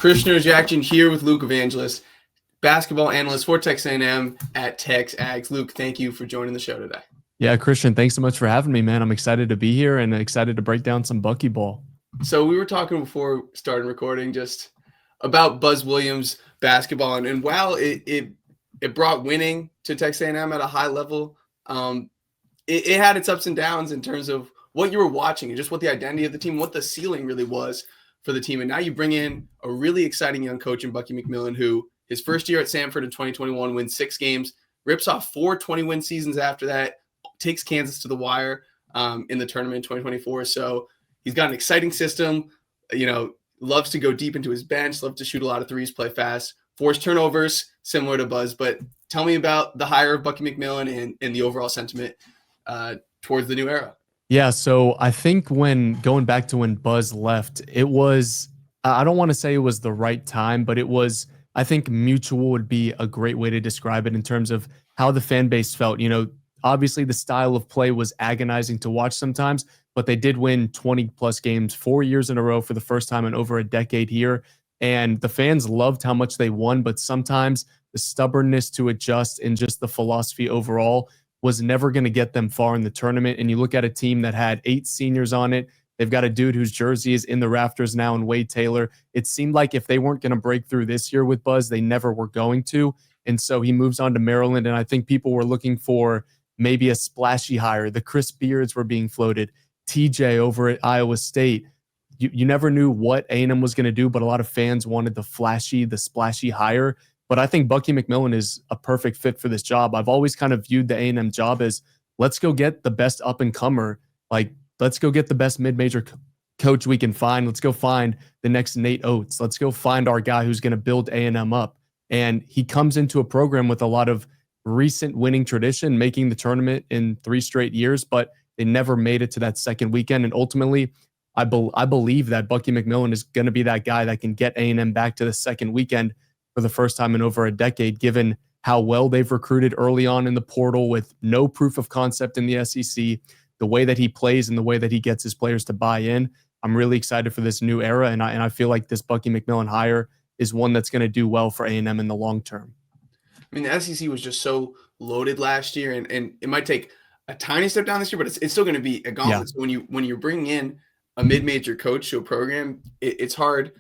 Krishner's Reaction here with Luke Evangelist, basketball analyst for Texas A&M at Tex Ags. Luke, thank you for joining the show today. Yeah, Christian, thanks so much for having me, man. I'm excited to be here and excited to break down some Bucky ball. So we were talking before starting recording just about Buzz Williams basketball, and while it brought winning to Texas A&M at a high level, it had its ups and downs in terms of what you were watching and just what the identity of the team, what the ceiling really was for the team. And now you bring in a really exciting young coach in Bucky McMillan, who his first year at Samford in 2021 wins 6 games, rips off 4 20-win seasons after that, takes Kansas to the wire in the tournament in 2024. So he's got an exciting system, loves to go deep into his bench, loves to shoot a lot of threes, play fast, force turnovers, similar to Buzz. But tell me about the hire of Bucky McMillan and the overall sentiment towards the new era. Yeah, so I think going back to when Buzz left, it was, I don't want to say it was the right time, but it was, I think mutual would be a great way to describe it in terms of how the fan base felt. Obviously the style of play was agonizing to watch sometimes, but they did win 20 plus games 4 years in a row for the first time in over a decade here. And the fans loved how much they won, but sometimes the stubbornness to adjust and just the philosophy overall was never going to get them far in the tournament. And you look at a team that had 8 seniors on it. They've got a dude whose jersey is in the rafters now in Wade Taylor. It seemed like if they weren't going to break through this year with Buzz, they never were going to. And so he moves on to Maryland. And I think people were looking for maybe a splashy hire. The Chris Beards were being floated. TJ over at Iowa State. You never knew what A&M was going to do, but a lot of fans wanted the splashy hire. But I think Bucky McMillan is a perfect fit for this job. I've always kind of viewed the A&M job as, let's go get the best up-and-comer. Like, let's go get the best mid-major coach we can find. Let's go find the next Nate Oates. Let's go find our guy who's going to build A&M up. And he comes into a program with a lot of recent winning tradition, making the tournament in 3 straight years, but they never made it to that second weekend. And ultimately, I believe that Bucky McMillan is going to be that guy that can get A&M back to the second weekend for the first time in over a decade, given how well they've recruited early on in the portal with no proof of concept in the SEC, the way that he plays and the way that he gets his players to buy in. I'm really excited for this new era, and I feel like this Bucky McMillan hire is one that's going to do well for A&M in the long term. I mean, the SEC was just so loaded last year, and it might take a tiny step down this year, but it's still going to be a gauntlet. Yeah. So when you're bringing in a mid-major coach to a program, it's hard.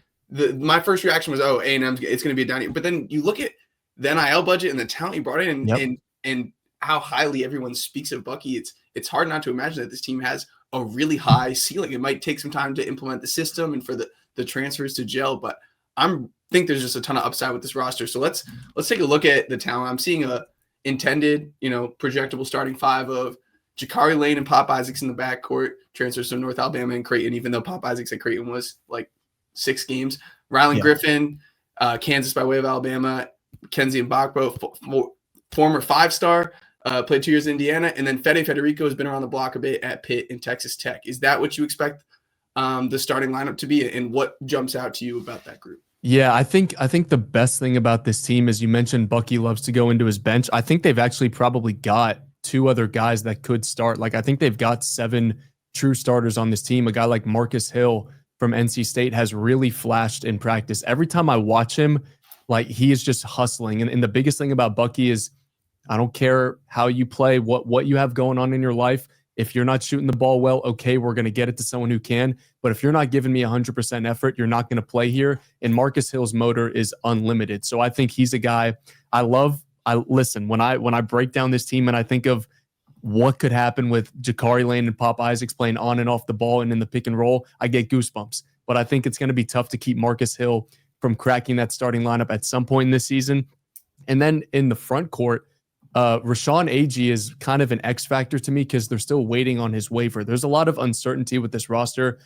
My first reaction was, oh, A&M, it's going to be a down year. But then you look at the NIL budget and the talent you brought in, and how highly everyone speaks of Bucky. It's hard not to imagine that this team has a really high ceiling. It might take some time to implement the system and for the transfers to gel, but I think there's just a ton of upside with this roster. So let's take a look at the talent. I'm seeing a intended, projectable starting 5 of Jakari, Lane, and Pop Isaacs in the backcourt. Transfers from North Alabama and Creighton, even though Pop Isaacs at Creighton was like 6 games. Ryland, Griffin, Kansas by way of Alabama, McKenzie and Bachbo, former 5-star, played 2 years in Indiana, and then Federico has been around the block a bit at Pitt and Texas Tech. Is that what you expect the starting lineup to be, and what jumps out to you about that group? Yeah, I think the best thing about this team is, you mentioned Bucky loves to go into his bench. I think they've actually probably got 2 other guys that could start. Like, I think they've got 7 true starters on this team. A guy like Marcus Hill from NC State has really flashed in practice. Every time I watch him, like, he is just hustling. And the biggest thing about Bucky is, I don't care how you play, what you have going on in your life. If you're not shooting the ball well, okay, we're going to get it to someone who can. But if you're not giving me 100% effort, you're not going to play here. And Marcus Hill's motor is unlimited. So I think he's a guy listen, when I break down this team and I think of what could happen with Jakari, Lane, and Pop Isaacs playing on and off the ball and in the pick and roll, I get goosebumps. But I think it's going to be tough to keep Marcus Hill from cracking that starting lineup at some point in this season. And then in the front court, Rashawn Agee is kind of an X factor to me because they're still waiting on his waiver. There's a lot of uncertainty with this roster.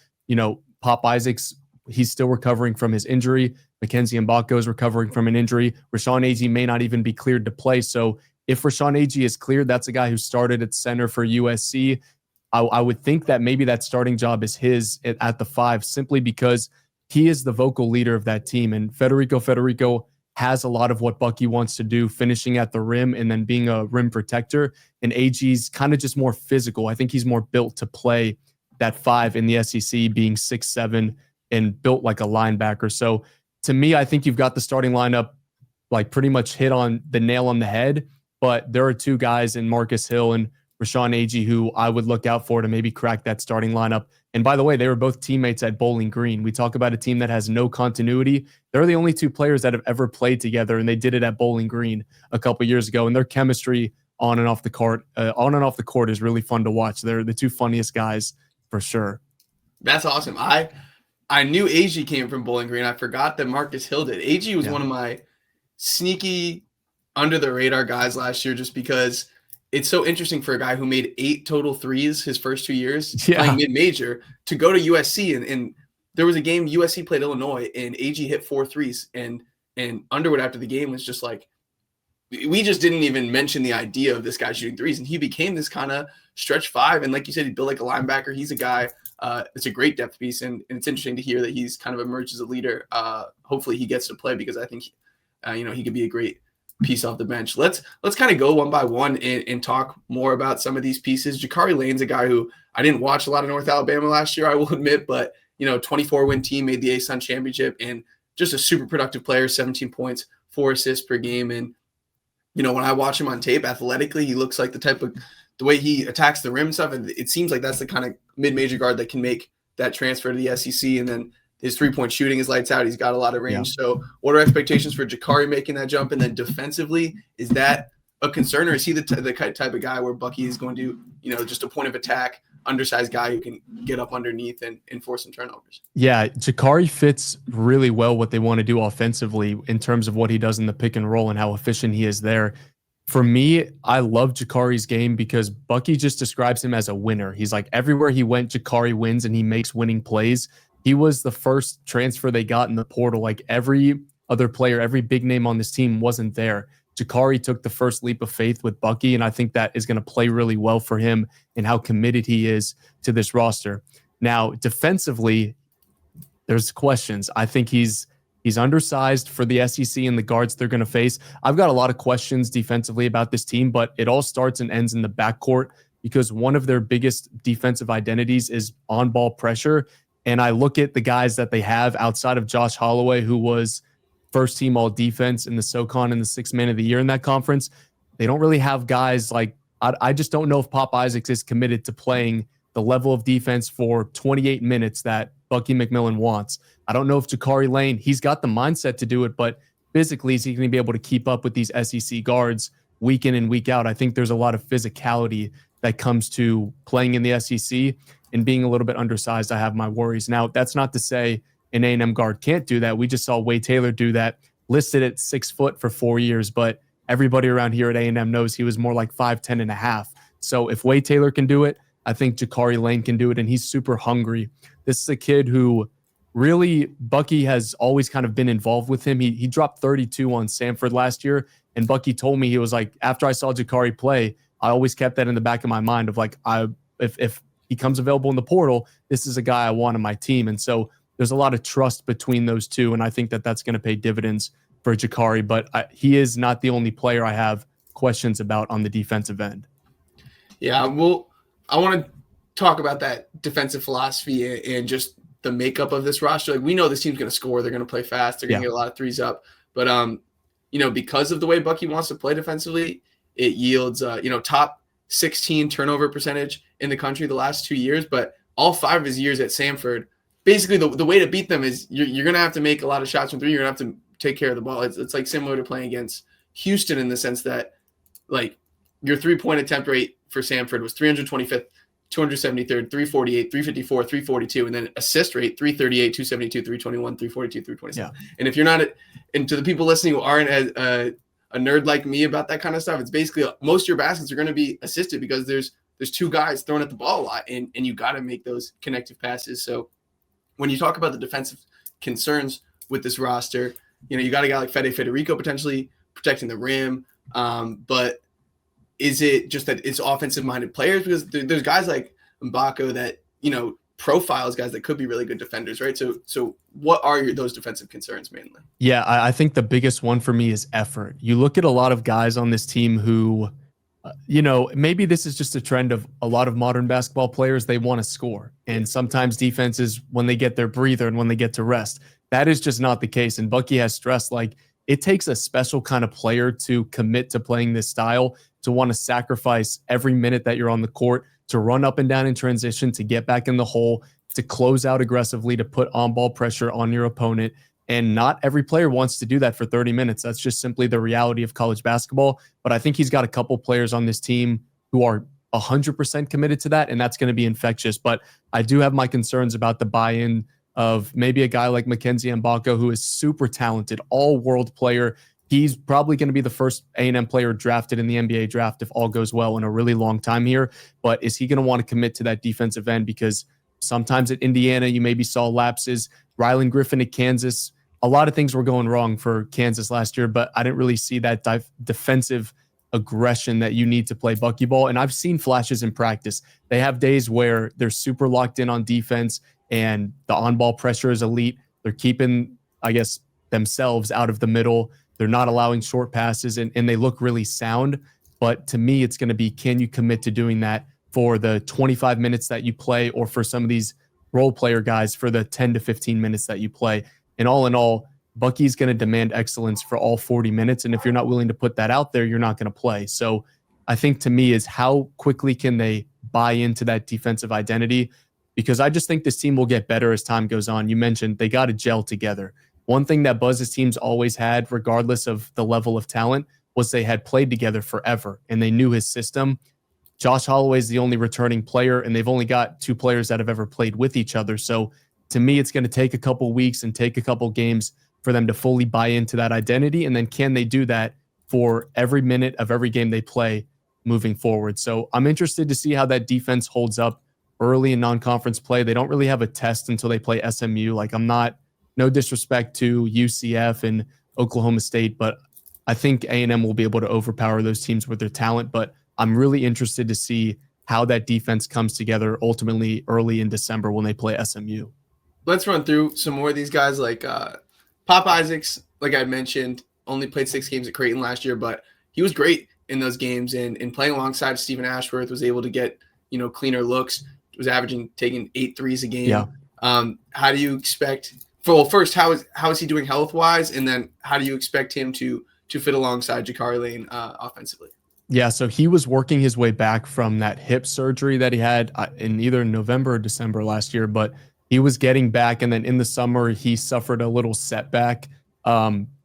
Pop Isaacs, he's still recovering from his injury. McKenzie and Bachbo is recovering from an injury. Rashawn Agee may not even be cleared to play. So if Rashawn Agee is cleared, that's a guy who started at center for USC. I would think that maybe that starting job is his at the 5, simply because he is the vocal leader of that team. And Federico has a lot of what Bucky wants to do, finishing at the rim and then being a rim protector. And Agee's kind of just more physical. I think he's more built to play that 5 in the SEC, being 6'7" and built like a linebacker. So to me, I think you've got the starting lineup like pretty much hit on the nail on the head. But there are two guys in Marcus Hill and Rashawn Agee who I would look out for to maybe crack that starting lineup. And by the way, they were both teammates at Bowling Green. We talk about a team that has no continuity. They're the only two players that have ever played together, and they did it at Bowling Green a couple years ago. And their chemistry on and off the court is really fun to watch. They're the two funniest guys for sure. That's awesome. I knew Agee came from Bowling Green. I forgot that Marcus Hill did. Agee was one of my sneaky under the radar guys last year, just because it's so interesting for a guy who made 8 total threes his first 2 years playing mid-major to go to USC. And there was a game USC played Illinois and Agee hit 4 threes. And Underwood after the game was just like, we just didn't even mention the idea of this guy shooting threes. And he became this kind of stretch 5. And like you said, he built like a linebacker. He's a guy, it's a great depth piece. And it's interesting to hear that he's kind of emerged as a leader. Hopefully he gets to play, because I think, he could be a great piece off the bench. Let's kind of go one by one and talk more about some of these pieces. Jakari Lane's a guy who I didn't watch a lot of North Alabama last year, I will admit, but 24-win team, made the A-Sun championship, and just a super productive player, 17 points, 4 assists per game. And when I watch him on tape, athletically, he looks like the way he attacks the rim stuff, and it seems like that's the kind of mid-major guard that can make that transfer to the SEC. And then his 3-point shooting is lights out. He's got a lot of range. Yeah. So what are expectations for Jakari making that jump? And then defensively, is that a concern, or is he the type of guy where Bucky is going to, just a point of attack, undersized guy who can get up underneath and force some turnovers? Yeah, Jakari fits really well what they want to do offensively in terms of what he does in the pick and roll and how efficient he is there. For me, I love Jakari's game because Bucky just describes him as a winner. He's like, everywhere he went, Jakari wins and he makes winning plays. He was the first transfer they got in the portal. Like every other player, every big name on this team wasn't there. Jakari took the first leap of faith with Bucky, and I think that is going to play really well for him and how committed he is to this roster. Now, defensively, there's questions. I think he's undersized for the SEC and the guards they're going to face. I've got a lot of questions defensively about this team, but it all starts and ends in the backcourt, because one of their biggest defensive identities is on-ball pressure. And I look at the guys that they have outside of Josh Holloway, who was first team all defense in the SoCon and the 6th man of the year in that conference. They don't really have guys like, I just don't know if Pop Isaacs is committed to playing the level of defense for 28 minutes that Bucky McMillan wants. I don't know if Jakari Lane, he's got the mindset to do it, but physically is he going to be able to keep up with these SEC guards week in and week out? I think there's a lot of physicality that comes to playing in the SEC, and being a little bit undersized, I have my worries. Now, that's not to say an A&M guard can't do that. We just saw Wade Taylor do that, listed at 6 foot for 4 years, but everybody around here at A&M knows he was more like 5'10" and a half. So if Wade Taylor can do it, I think Jakari Lane can do it, and he's super hungry. This is a kid who really, Bucky has always kind of been involved with him. He dropped 32 on Samford last year, and Bucky told me, he was like, after I saw Jakari play, I always kept that in the back of my mind of like, if he comes available in the portal, this is a guy I want on my team. And so there's a lot of trust between those two, and I think that that's going to pay dividends for Jakari. But he is not the only player I have questions about on the defensive end. Yeah, well, I want to talk about that defensive philosophy and just the makeup of this roster. Like, we know this team's going to score. They're going to play fast. They're going to get a lot of threes up. But, because of the way Bucky wants to play defensively, it yields, top 16 turnover percentage in the country the last 2 years. But all 5 of his years at Samford, basically the way to beat them is you're going to have to make a lot of shots from 3. You're going to have to take care of the ball. It's like similar to playing against Houston in the sense that, like, your 3-point attempt rate for Samford was 325th, 273rd, 348, 354, 342, and then assist rate 338, 272, 321, 342, 327. Yeah. And if you're not, and to the people listening who aren't a nerd like me about that kind of stuff, it's basically most of your baskets are going to be assisted because there's 2 guys throwing at the ball a lot, and you got to make those connective passes. So when you talk about the defensive concerns with this roster, you got a guy like Federico potentially protecting the rim, but is it just that it's offensive-minded players? Because there's guys like Mbako that, profiles guys that could be really good defenders, right? So what are those defensive concerns mainly? Yeah, I think the biggest one for me is effort. You look at a lot of guys on this team who, maybe this is just a trend of a lot of modern basketball players. They want to score. And sometimes defenses, when they get their breather and when they get to rest, that is just not the case. And Bucky has stressed, like, it takes a special kind of player to commit to playing this style, to want to sacrifice every minute that you're on the court, to run up and down in transition, to get back in the hole, to close out aggressively, to put on-ball pressure on your opponent. And not every player wants to do that for 30 minutes. That's just simply the reality of college basketball. But I think he's got a couple players on this team who are 100% committed to that, and that's going to be infectious. But I do have my concerns about the buy-in of maybe a guy like McKenzie and Mbako, who is super talented, all-world player. He's probably going to be the first A&M player drafted in the NBA draft if all goes well in a really long time here. But is he going to want to commit to that defensive end? Because sometimes at Indiana, you maybe saw lapses. Ryland, Griffin at Kansas, a lot of things were going wrong for Kansas last year, but I didn't really see that defensive aggression that you need to play Bucky ball. And I've seen flashes in practice. They have days where they're super locked in on defense and the on-ball pressure is elite. They're keeping, I guess, themselves out of the middle. They're not allowing short passes, and they look really sound. But to me, it's going to be, can you commit to doing that for the 25 minutes that you play, or for some of these role player guys for the 10 to 15 minutes that you play? And all in all, Bucky's going to demand excellence for all 40 minutes. And if you're not willing to put that out there, you're not going to play. So I think, to me, is how quickly can they buy into that defensive identity? Because I just think this team will get better as time goes on. You mentioned they got to gel together. One thing that Buzz's teams always had, regardless of the level of talent, was they had played together forever and they knew his system. Josh Holloway is the only returning player, and they've only got 2 players that have ever played with each other. So to me, it's going to take a couple weeks and take a couple games for them to fully buy into that identity. And then can they do that for every minute of every game they play moving forward? So I'm interested to see how that defense holds up early in non-conference play. They don't really have a test until they play SMU. Like, no disrespect to UCF and Oklahoma State, but I think A&M will be able to overpower those teams with their talent. But I'm really interested to see how that defense comes together ultimately early in December when they play SMU. Let's run through some more of these guys. Like Pop Isaacs, like I mentioned, only played 6 games at Creighton last year, but he was great in those games. And playing alongside Stephen Ashworth, was able to get, cleaner looks. Was taking 8 threes a game. Yeah. How do you expect? Well, first, how is he doing health wise, and then how do you expect him to fit alongside Jakari Lane offensively? Yeah, so he was working his way back from that hip surgery that he had in either November or December last year, but he was getting back, and then in the summer he suffered a little setback,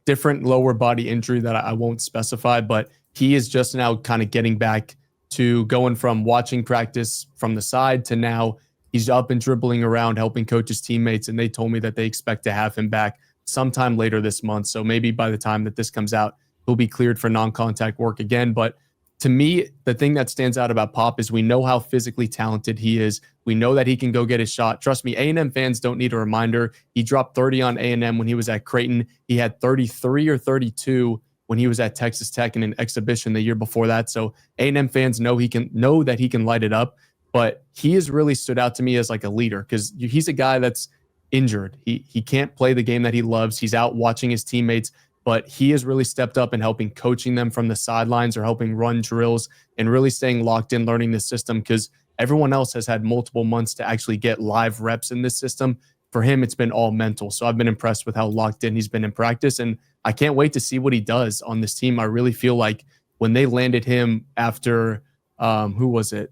different lower body injury that I won't specify, but he is just now kind of getting back to going from watching practice from the side to now he's up and dribbling around, helping coach his teammates, and they told me that they expect to have him back sometime later this month. So maybe by the time that this comes out, he'll be cleared for non-contact work again. But to me, the thing that stands out about Pop is we know how physically talented he is. We know that he can go get his shot. Trust me, A&M fans don't need a reminder. He dropped 30 on A&M when he was at Creighton. He had 33 or 32 when he was at Texas Tech in an exhibition the year before that. So A&M fans know that he can light it up. But he has really stood out to me as like a leader, because he's a guy that's injured. He can't play the game that he loves. He's out watching his teammates, but he has really stepped up and helping coaching them from the sidelines or helping run drills and really staying locked in, learning the system, because everyone else has had multiple months to actually get live reps in this system. For him, it's been all mental. So I've been impressed with how locked in he's been in practice, and I can't wait to see what he does on this team. I really feel like when they landed him after, who was it?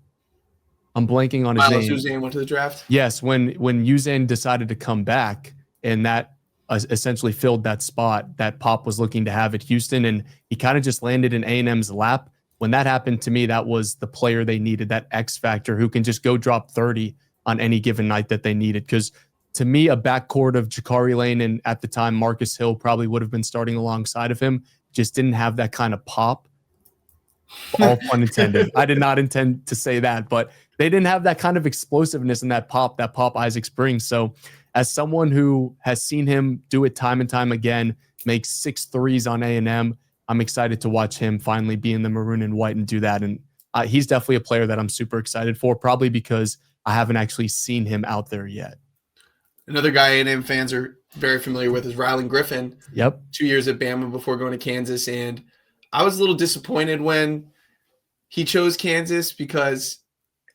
I'm blanking on his name. Uzan went to the draft? Yes, when Uzan decided to come back, and that essentially filled that spot that Pop was looking to have at Houston, and he kind of just landed in A&M's lap. When that happened, to me, that was the player they needed, that X factor who can just go drop 30 on any given night that they needed. Because to me, a backcourt of Jakari Lane and at the time Marcus Hill probably would have been starting alongside of him, just didn't have that kind of pop. All pun intended. I did not intend to say that, but they didn't have that kind of explosiveness and that Pop Isaacs brings. So as someone who has seen him do it time and time again, make 6 threes on A&M, I'm excited to watch him finally be in the maroon and white and do that. And he's definitely a player that I'm super excited for, probably because I haven't actually seen him out there yet. Another guy A&M fans are very familiar with is Ryland Griffin. Yep. 2 years at Bama before going to Kansas. And I was a little disappointed when he chose Kansas, because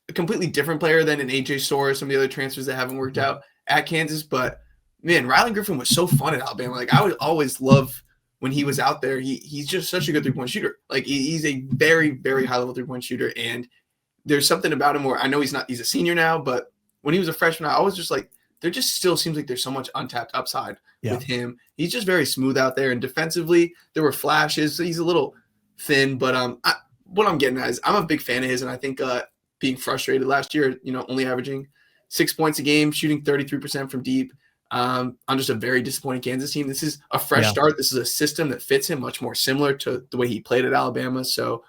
a completely different player than an AJ Soar or some of the other transfers that haven't worked out at Kansas. But man, Ryland Griffin was so fun at Alabama. Like I would always love when he was out there. He's just such a good 3-point shooter. Like he's a very, very high level 3-point shooter. And there's something about him where I know he's a senior now, but when he was a freshman, I was just like, there just still seems like there's so much untapped upside with him. He's just very smooth out there. And defensively, there were flashes. So he's a little thin, but what I'm getting at is I'm a big fan of his. And I think being frustrated last year, only averaging 6 points a game, shooting 33% from deep, on just a very disappointing Kansas team. This is a fresh start. This is a system that fits him much more similar to the way he played at Alabama. So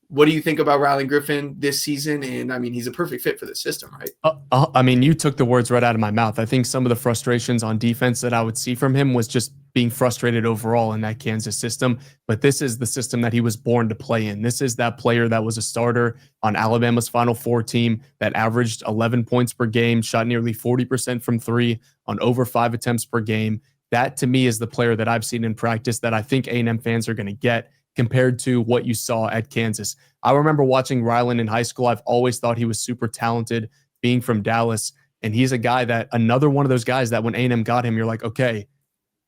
what do you think about Ryland Griffin this season? And I mean, he's a perfect fit for the system, right? I mean, you took the words right out of my mouth. I think some of the frustrations on defense that I would see from him was just being frustrated overall in that Kansas system. But this is the system that he was born to play in. This is that player that was a starter on Alabama's Final Four team that averaged 11 points per game, shot nearly 40% from three on over 5 attempts per game. That, to me, is the player that I've seen in practice that I think A&M fans are going to get compared to what you saw at Kansas. I remember watching Ryland in high school. I've always thought he was super talented being from Dallas. And he's a guy that, another one of those guys that when A&M got him, you're like, okay,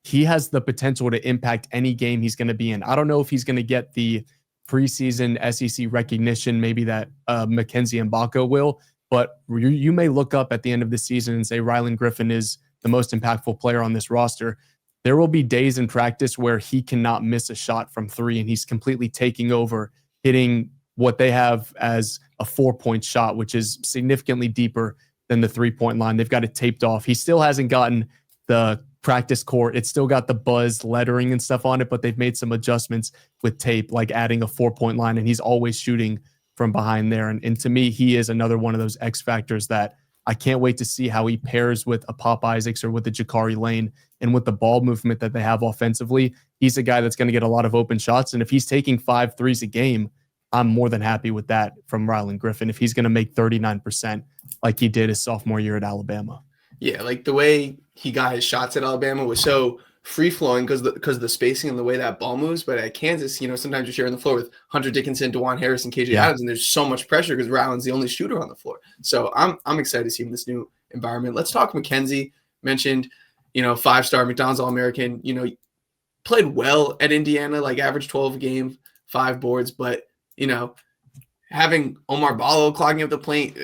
he has the potential to impact any game he's going to be in. I don't know if he's going to get the preseason SEC recognition, maybe that McKenzie and Bucky will, but you may look up at the end of the season and say Ryland Griffin is the most impactful player on this roster. There will be days in practice where he cannot miss a shot from three, and he's completely taking over, hitting what they have as a 4-point shot, which is significantly deeper than the 3-point line. They've got it taped off. He still hasn't gotten the practice court. It's still got the buzz lettering and stuff on it, but they've made some adjustments with tape, like adding a 4-point line, and he's always shooting from behind there. And to me, he is another one of those X factors that I can't wait to see how he pairs with a Pop Isaacs or with a Jakari Lane, and with the ball movement that they have offensively. He's a guy that's going to get a lot of open shots. And if he's taking 5 threes a game, I'm more than happy with that from Ryland Griffin. If he's going to make 39% like he did his sophomore year at Alabama. Yeah, like the way he got his shots at Alabama was so free-flowing because of the spacing and the way that ball moves. But at Kansas, sometimes you're sharing the floor with Hunter Dickinson, DeJuan Harris, and KJ Adams, and there's so much pressure because Ryland's the only shooter on the floor. So I'm excited to see him in this new environment. Let's talk McKenzie. Mentioned, 5-star McDonald's All-American, played well at Indiana, like averaged 12 a game, 5 boards. But, having Omar Ballo clogging up the paint,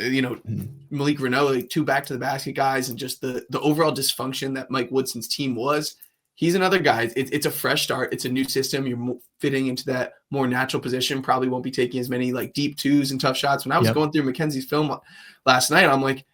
Malik Renault, like 2 back-to-the-basket guys, and just the overall dysfunction that Mike Woodson's team was, he's another guy. It's a fresh start. It's a new system. You're fitting into that more natural position. Probably won't be taking as many like deep twos and tough shots. When I was going through McKenzie's film last night, I'm like,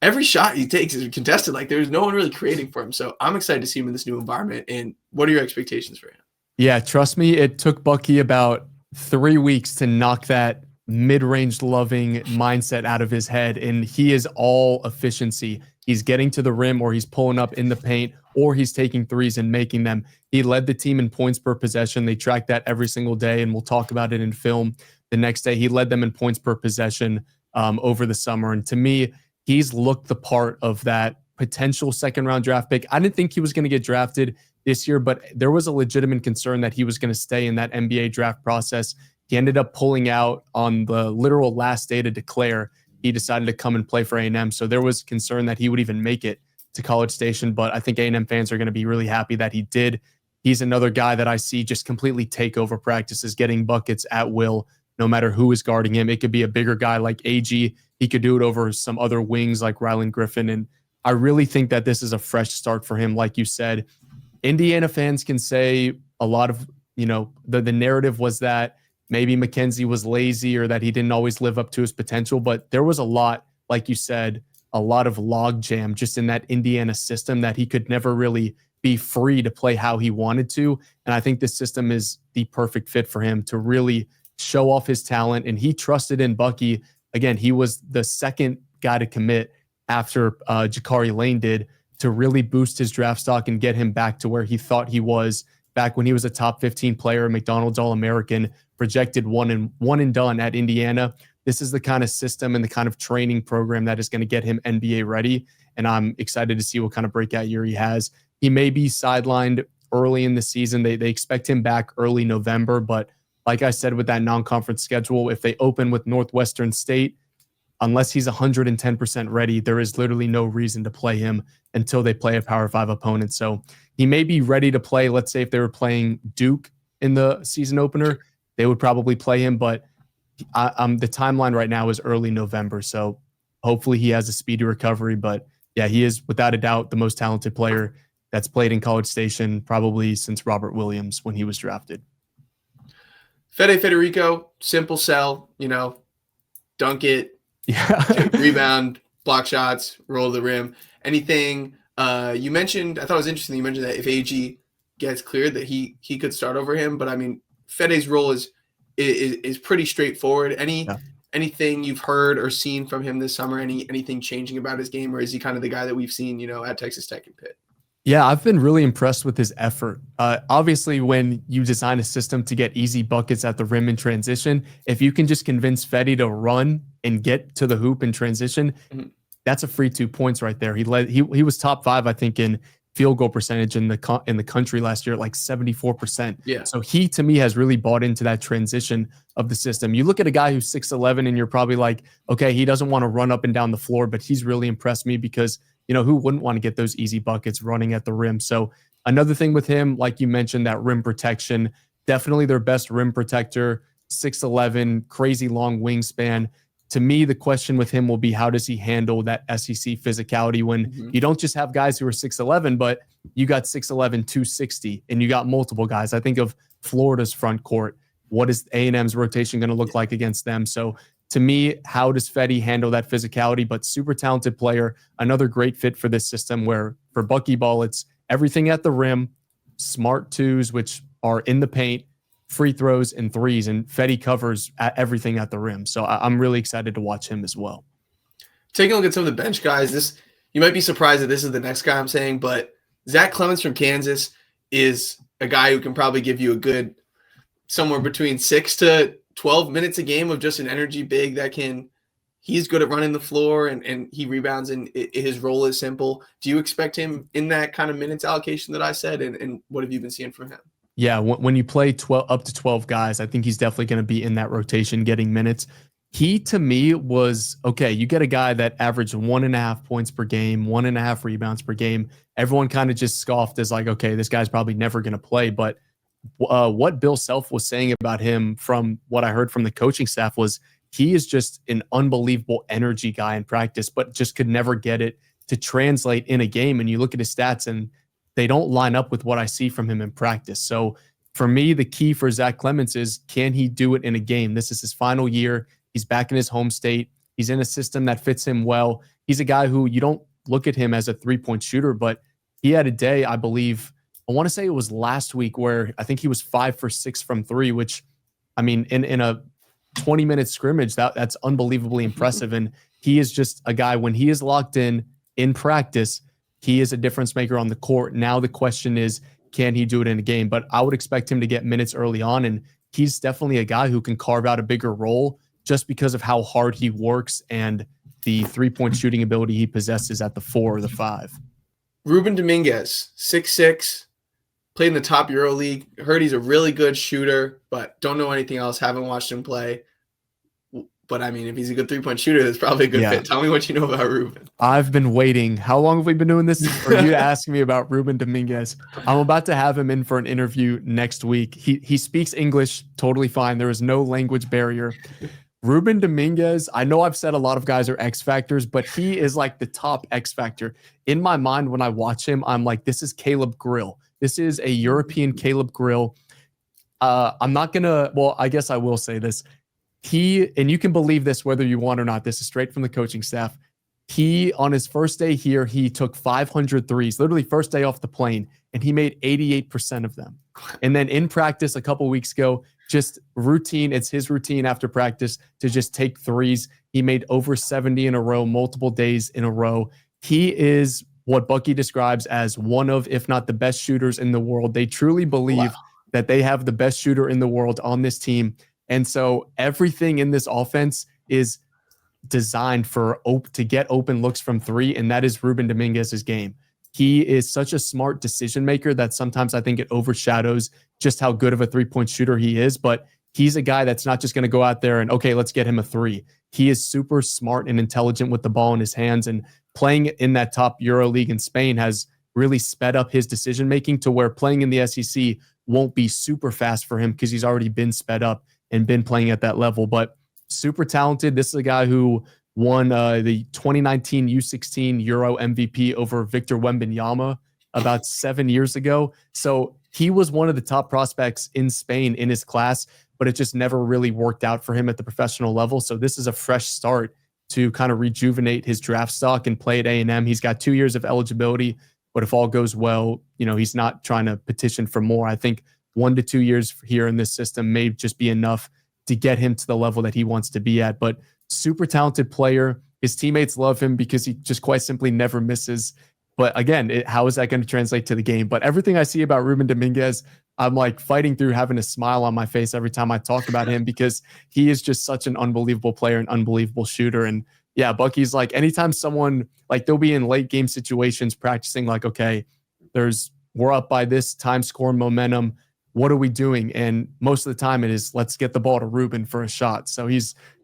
every shot he takes is contested. Like there's no one really creating for him. So I'm excited to see him in this new environment. And what are your expectations for him? Yeah, trust me, it took Bucky about 3 weeks to knock that mid-range loving mindset out of his head. And he is all efficiency. He's getting to the rim, or he's pulling up in the paint, or he's taking threes and making them. He led the team in points per possession. They track that every single day, and we'll talk about it in film the next day. He led them in points per possession over the summer. And to me, he's looked the part of that potential second-round draft pick. I didn't think he was going to get drafted this year, but there was a legitimate concern that he was going to stay in that NBA draft process. He ended up pulling out on the literal last day to declare. He decided to come and play for A&M. So there was concern that he would even make it to College Station, but I think A&M fans are going to be really happy that he did. He's another guy that I see just completely take over practices, getting buckets at will, no matter who is guarding him. It could be a bigger guy like AG. He could do it over some other wings like Ryland Griffin. And I really think that this is a fresh start for him. Like you said, Indiana fans can say a lot of, the narrative was that maybe McKenzie was lazy or that he didn't always live up to his potential, but there was a lot, like you said, a lot of log jam just in that Indiana system that he could never really be free to play how he wanted to. And I think this system is the perfect fit for him to really show off his talent. And he trusted in Bucky. Again, he was the second guy to commit after Jakari Lane did, to really boost his draft stock and get him back to where he thought he was back when he was a top 15 player, McDonald's All-American, projected one and done at Indiana. This is the kind of system and the kind of training program that is going to get him NBA ready. And I'm excited to see what kind of breakout year he has. He may be sidelined early in the season. They expect him back early November. But like I said, with that non-conference schedule, if they open with Northwestern State, unless he's 110% ready, there is literally no reason to play him until they play a Power 5 opponent. So he may be ready to play. Let's say if they were playing Duke in the season opener, they would probably play him. But the timeline right now is early November. So hopefully he has a speedy recovery. But yeah, he is without a doubt the most talented player that's played in College Station probably since Robert Williams when he was drafted. Federico, simple sell, dunk it, rebound, block shots, roll the rim. Anything you mentioned, I thought it was interesting. You mentioned that if AG gets cleared, that he could start over him. But I mean, Fede's role is pretty straightforward. Anything you've heard or seen from him this summer? Anything changing about his game, or is he kind of the guy that we've seen, at Texas Tech and Pitt? Yeah, I've been really impressed with his effort. Obviously, when you design a system to get easy buckets at the rim in transition, if you can just convince Fede to run and get to the hoop in transition, that's a free 2 points right there. He was top 5, I think, in field goal percentage in the country last year, like 74%. Yeah. So he, to me, has really bought into that transition of the system. You look at a guy who's 6'11", and you're probably like, okay, he doesn't want to run up and down the floor, but he's really impressed me because who wouldn't want to get those easy buckets running at the rim? So another thing with him, like you mentioned, that rim protection, definitely their best rim protector, 6'11", crazy long wingspan. To me, the question with him will be, how does he handle that SEC physicality when you don't just have guys who are 6'11", but you got 6'11", 260, and you got multiple guys. I think of Florida's front court. What is A&M's rotation going to look like against them? So to me, how does Fede handle that physicality? But super talented player, another great fit for this system where for Bucky ball, it's everything at the rim, smart twos, which are in the paint, free throws and threes, and Fede covers everything at the rim. So I'm really excited to watch him as well. Taking a look at some of the bench guys, you might be surprised that this is the next guy I'm saying, but Zach Clemens from Kansas is a guy who can probably give you a good somewhere between 6 to 12 minutes a game of just an energy big he's good at running the floor and he rebounds and his role is simple. Do you expect him in that kind of minutes allocation that I said? And what have you been seeing from him? Yeah, when you play up to 12 guys, I think he's definitely going to be in that rotation getting minutes. He, to me, was, okay, you get a guy that averaged 1.5 points per game, 1.5 rebounds per game. Everyone kind of just scoffed as like, okay, this guy's probably never going to play. But what Bill Self was saying about him from what I heard from the coaching staff was he is just an unbelievable energy guy in practice, but just could never get it to translate in a game. And you look at his stats and they don't line up with what I see from him in practice. So for me, the key for Zach Clemens is, can he do it in a game? This is his final year. He's back in his home state. He's in a system that fits him well. He's a guy who you don't look at him as a three-point shooter, but he had a day, I believe, I want to say it was last week, where I think he was 5 for 6 from 3, which, I mean, in a 20-minute scrimmage, that's unbelievably impressive. And he is just a guy, when he is locked in practice, he is a difference maker on the court. Now the question is, can he do it in a game? But I would expect him to get minutes early on, and he's definitely a guy who can carve out a bigger role just because of how hard he works and the three-point shooting ability he possesses at the 4 or the 5. Ruben Dominguez, 6'6", played in the top Euro League. Heard he's a really good shooter, but don't know anything else. Haven't watched him play. But, I mean, if he's a good three-point shooter, that's probably a good fit. Tell me what you know about Ruben. I've been waiting. How long have we been doing this for you to ask me about Ruben Dominguez? I'm about to have him in for an interview next week. He speaks English totally fine. There is no language barrier. Ruben Dominguez, I know I've said a lot of guys are X factors, but he is like the top X factor. In my mind, when I watch him, I'm like, this is Caleb Grill. This is a European Caleb Grill. I'm not going to, well, I guess I will say this. And you can believe this whether you want or not, this is straight from the coaching staff. He, on his first day here, he took 500 threes, literally first day off the plane, and he made 88% of them. And then in practice a couple weeks ago, just routine, it's his routine after practice to just take threes. He made over 70 in a row, multiple days in a row. He is what Bucky describes as one of, if not the best shooters in the world. They truly believe that they have the best shooter in the world on this team. And so everything in this offense is designed to get open looks from 3, and that is Ruben Dominguez's game. He is such a smart decision maker that sometimes I think it overshadows just how good of a three-point shooter he is, but he's a guy that's not just going to go out there and, okay, let's get him a three. He is super smart and intelligent with the ball in his hands, and playing in that top Euro League in Spain has really sped up his decision-making to where playing in the SEC won't be super fast for him because he's already been sped up and been playing at that level. But super talented. This is a guy who won the 2019 U16 Euro MVP over Victor Wembanyama about 7 years ago. So he was one of the top prospects in Spain in his class, but it just never really worked out for him at the professional level. So this is a fresh start to kind of rejuvenate his draft stock and play at A&M. He's got 2 years of eligibility, but if all goes well, he's not trying to petition for more. I think 1 to 2 years here in this system may just be enough to get him to the level that he wants to be at. But super talented player. His teammates love him because he just quite simply never misses. But again, how is that going to translate to the game? But everything I see about Ruben Dominguez, I'm like fighting through having a smile on my face every time I talk about him because he is just such an unbelievable player, an unbelievable shooter. And yeah, Bucky's like, anytime someone, like they'll be in late game situations practicing like, okay, we're up by this time score momentum. What are we doing? And most of the time it is, let's get the ball to Ruben for a shot. So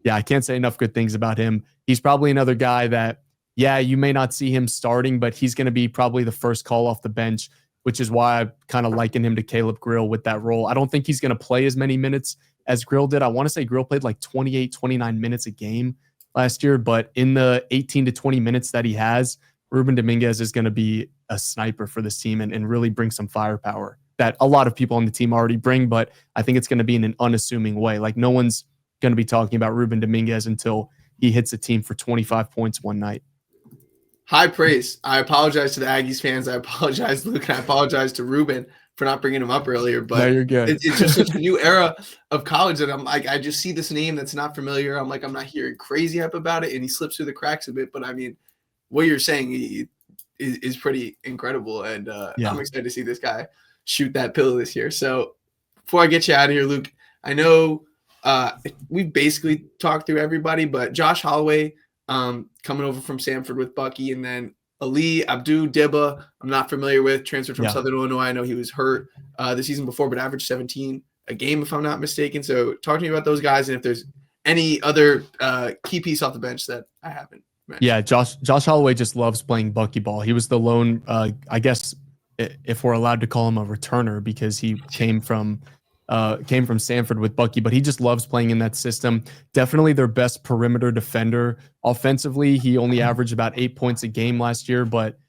I can't say enough good things about him. He's probably another guy that, yeah, you may not see him starting, but he's going to be probably the first call off the bench, which is why I kind of liken him to Caleb Grill with that role. I don't think he's going to play as many minutes as Grill did. I want to say Grill played like 28, 29 minutes a game last year, but in the 18 to 20 minutes that he has, Ruben Dominguez is going to be a sniper for this team and really bring some firepower that a lot of people on the team already bring, but I think it's going to be in an unassuming way. Like no one's going to be talking about Ruben Dominguez until he hits a team for 25 points one night. High praise. I apologize to the Aggies fans. I apologize, Luke, and I apologize to Ruben for not bringing him up earlier. But no, you're good. It's just such a new era of college that I'm like, I just see this name that's not familiar. I'm like, I'm not hearing crazy up about it, and he slips through the cracks a bit. But I mean, what you're saying is pretty incredible, and I'm excited to see this guy shoot that pill this year. So before I get you out of here, Luke, I know we basically talked through everybody, but Josh Holloway coming over from Samford with Bucky, and then Ali Abdu Dibba, I'm not familiar with, transferred from Southern Illinois. I know he was hurt the season before, but averaged 17 a game, if I'm not mistaken. So talk to me about those guys, and if there's any other key piece off the bench that I haven't mentioned. Yeah, Josh Holloway just loves playing Bucky ball. He was the lone, I guess, if we're allowed to call him a returner, because he came from Samford with Bucky, but he just loves playing in that system. Definitely their best perimeter defender. Offensively, he only averaged about 8 points a game last year, but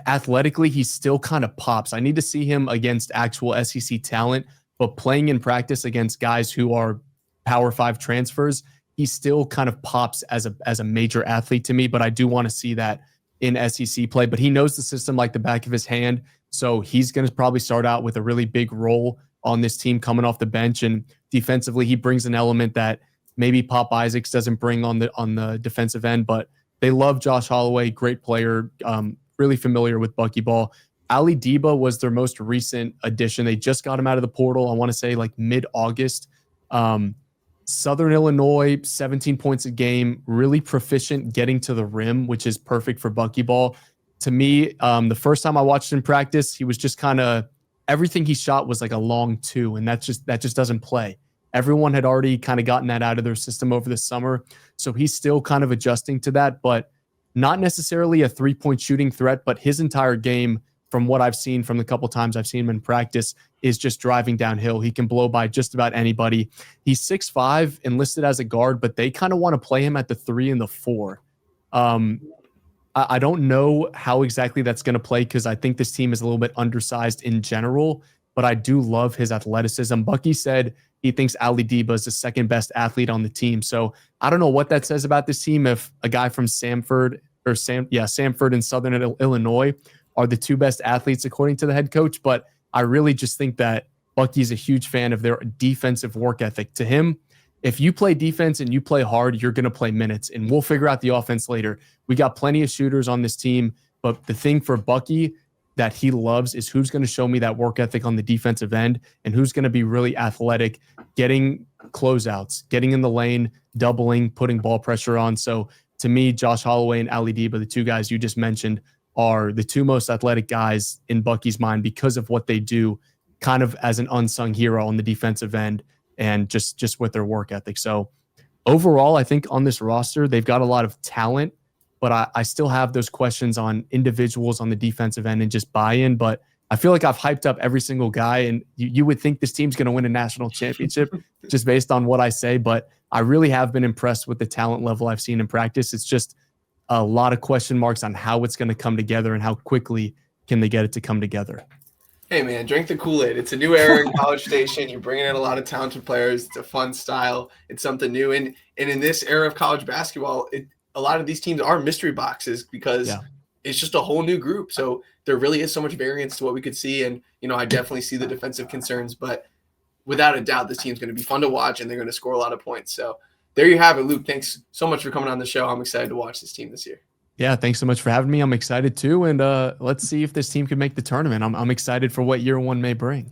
athletically, he still kind of pops. I need to see him against actual SEC talent, but playing in practice against guys who are Power 5 transfers, he still kind of pops as a major athlete to me, but I do want to see that in SEC play. But he knows the system like the back of his hand, so he's going to probably start out with a really big role on this team coming off the bench. And defensively, he brings an element that maybe Pop Isaacs doesn't bring on the defensive end, but they love Josh Holloway, great player, really familiar with Bucky ball. Ali Dibba was their most recent addition. They just got him out of the portal, I want to say like mid-August. Southern Illinois, 17 points a game, really proficient getting to the rim, which is perfect for Bucky ball. To me, the first time I watched him practice, he was just kind of, everything he shot was like a long two, and that just doesn't play. Everyone had already kind of gotten that out of their system over the summer, so he's still kind of adjusting to that, but not necessarily a three-point shooting threat, but his entire game, from what I've seen from the couple times I've seen him in practice, is just driving downhill. He can blow by just about anybody. He's 6'5", and listed as a guard, but they kind of want to play him at the 3 and the 4. I don't know how exactly that's going to play, because I think this team is a little bit undersized in general, but I do love his athleticism. Bucky said he thinks Ali Dibba is the second best athlete on the team. So I don't know what that says about this team if a guy from Samford and Southern Illinois are the two best athletes according to the head coach, but I really just think that Bucky's a huge fan of their defensive work ethic. To him, if you play defense and you play hard, you're going to play minutes, and we'll figure out the offense later. We got plenty of shooters on this team, but the thing for Bucky that he loves is who's going to show me that work ethic on the defensive end, and who's going to be really athletic, getting closeouts, getting in the lane, doubling, putting ball pressure on. So to me, Josh Holloway and Ali Dibba, the two guys you just mentioned, are the two most athletic guys in Bucky's mind because of what they do kind of as an unsung hero on the defensive end. and just with their work ethic. So overall, I think on this roster, they've got a lot of talent, but I still have those questions on individuals on the defensive end and just buy-in. But I feel like I've hyped up every single guy, and you would think this team's going to win a national championship just based on what I say. But I really have been impressed with the talent level I've seen in practice. It's just a lot of question marks on how it's going to come together and how quickly can they get it to come together. Hey, man, drink the Kool-Aid. It's a new era in College Station. You're bringing in a lot of talented players. It's a fun style. It's something new. And in this era of college basketball, a lot of these teams are mystery boxes because it's just a whole new group. So there really is so much variance to what we could see. And, I definitely see the defensive concerns. But without a doubt, this team's going to be fun to watch, and they're going to score a lot of points. So there you have it, Luke. Thanks so much for coming on the show. I'm excited to watch this team this year. Yeah, thanks so much for having me. I'm excited too. And let's see if this team can make the tournament. I'm excited for what year one may bring.